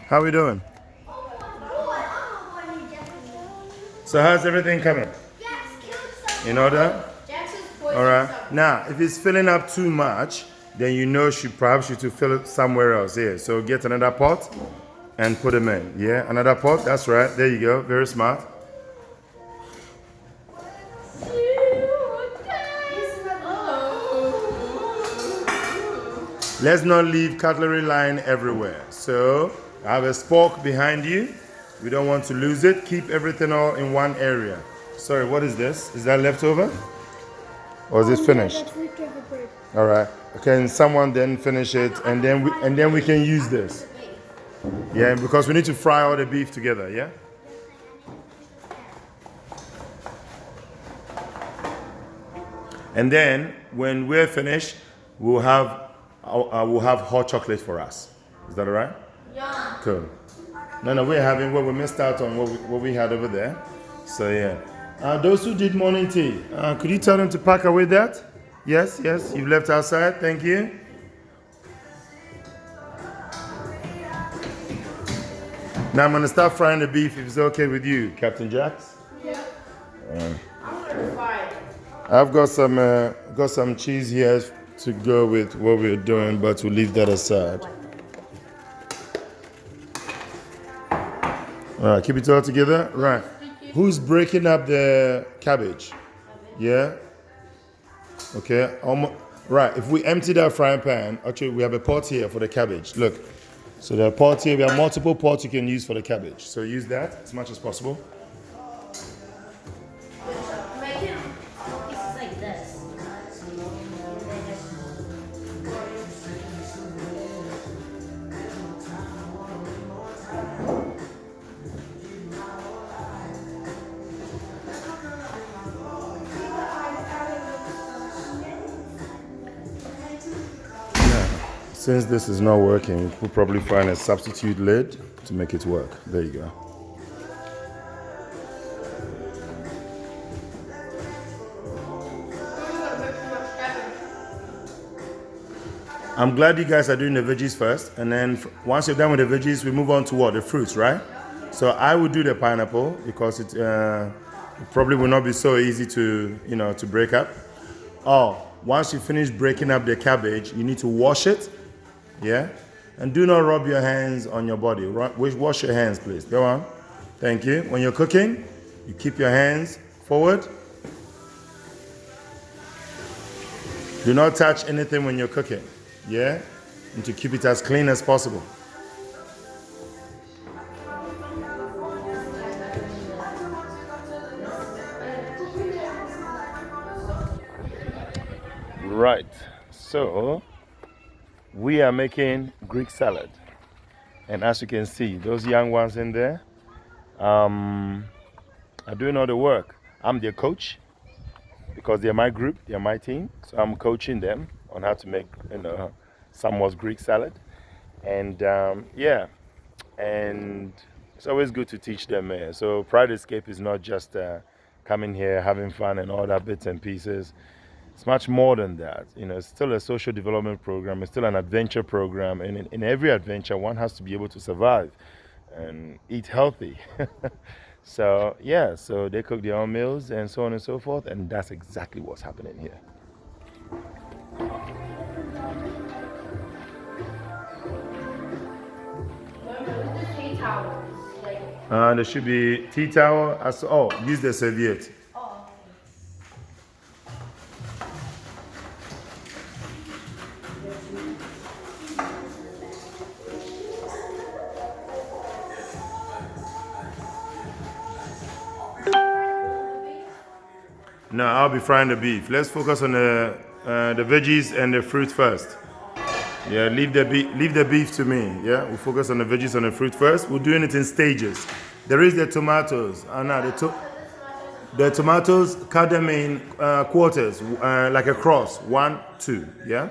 How we doing? So how's everything coming? In order? All right. Now, if it's filling up too much, then you know perhaps you should fill it somewhere else. Here. So get another pot and put them in. Yeah, another pot. That's right. There you go. Very smart. Let's not leave cutlery lying everywhere. So I have a spork behind you. We don't want to lose it. Keep everything all in one area. Sorry, what is this? Is that leftover? Or is it finished? All right. Can someone then finish it, and then we can use this? Yeah, because we need to fry all the beef together. Yeah. And then when we're finished, we'll have hot chocolate for us. Is that all right? Yeah. Cool. No, we're having what we missed out on what we had over there. So yeah. Those who did morning tea, could you tell them to pack away that? Yes, you've left outside. Thank you. Now I'm gonna start frying the beef if it's okay with you, Captain Jax. Yeah. I'm gonna fry it. I've got some cheese here to go with what we're doing, but we'll leave that aside. All right, keep it all together. Right. Who's breaking up the cabbage? Yeah? Okay. Right, if we empty that frying pan, actually we have a pot here for the cabbage. Look. So there are pots here. We have multiple pots you can use for the cabbage. So use that as much as possible. Make it pieces like this. Since this is not working, we'll probably find a substitute lid to make it work. There you go. I'm glad you guys are doing the veggies first, and then once you're done with the veggies, we move on to what? The fruits, right? So I will do the pineapple because it probably will not be so easy to break up. Once you finish breaking up the cabbage, you need to wash it. Yeah? And do not rub your hands on your body. Wash your hands, please. Go on. Thank you. When you're cooking, you keep your hands forward. Do not touch anything when you're cooking. Yeah? And to keep it as clean as possible. Right. So we are making Greek salad, and as you can see, those young ones in there are doing all the work. I'm their coach because they're my group, they're my team, so I'm coaching them on how to make somewhat Greek salad, and and it's always good to teach them. So Pride Escape is not just coming here, having fun, and all that bits and pieces. It's much more than that. It's still a social development program. It's still an adventure program. And in every adventure, one has to be able to survive and eat healthy. So they cook their own meals and so on and so forth. And that's exactly what's happening here. Tea towels. There should be tea towel. Use the serviette. No, I'll be frying the beef. Let's focus on the veggies and the fruit first. Yeah, leave the beef to me. Yeah, we'll focus on the veggies and the fruit first. We're doing it in stages. There is the tomatoes. The tomatoes, cut them in quarters, like a cross. 1, 2. Yeah.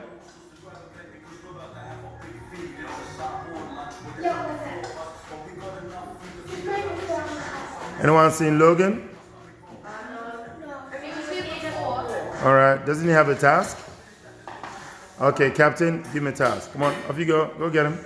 Anyone seen Logan? All right. Doesn't he have a task? Okay, Captain, give me a task. Come on, off you go. Go get him.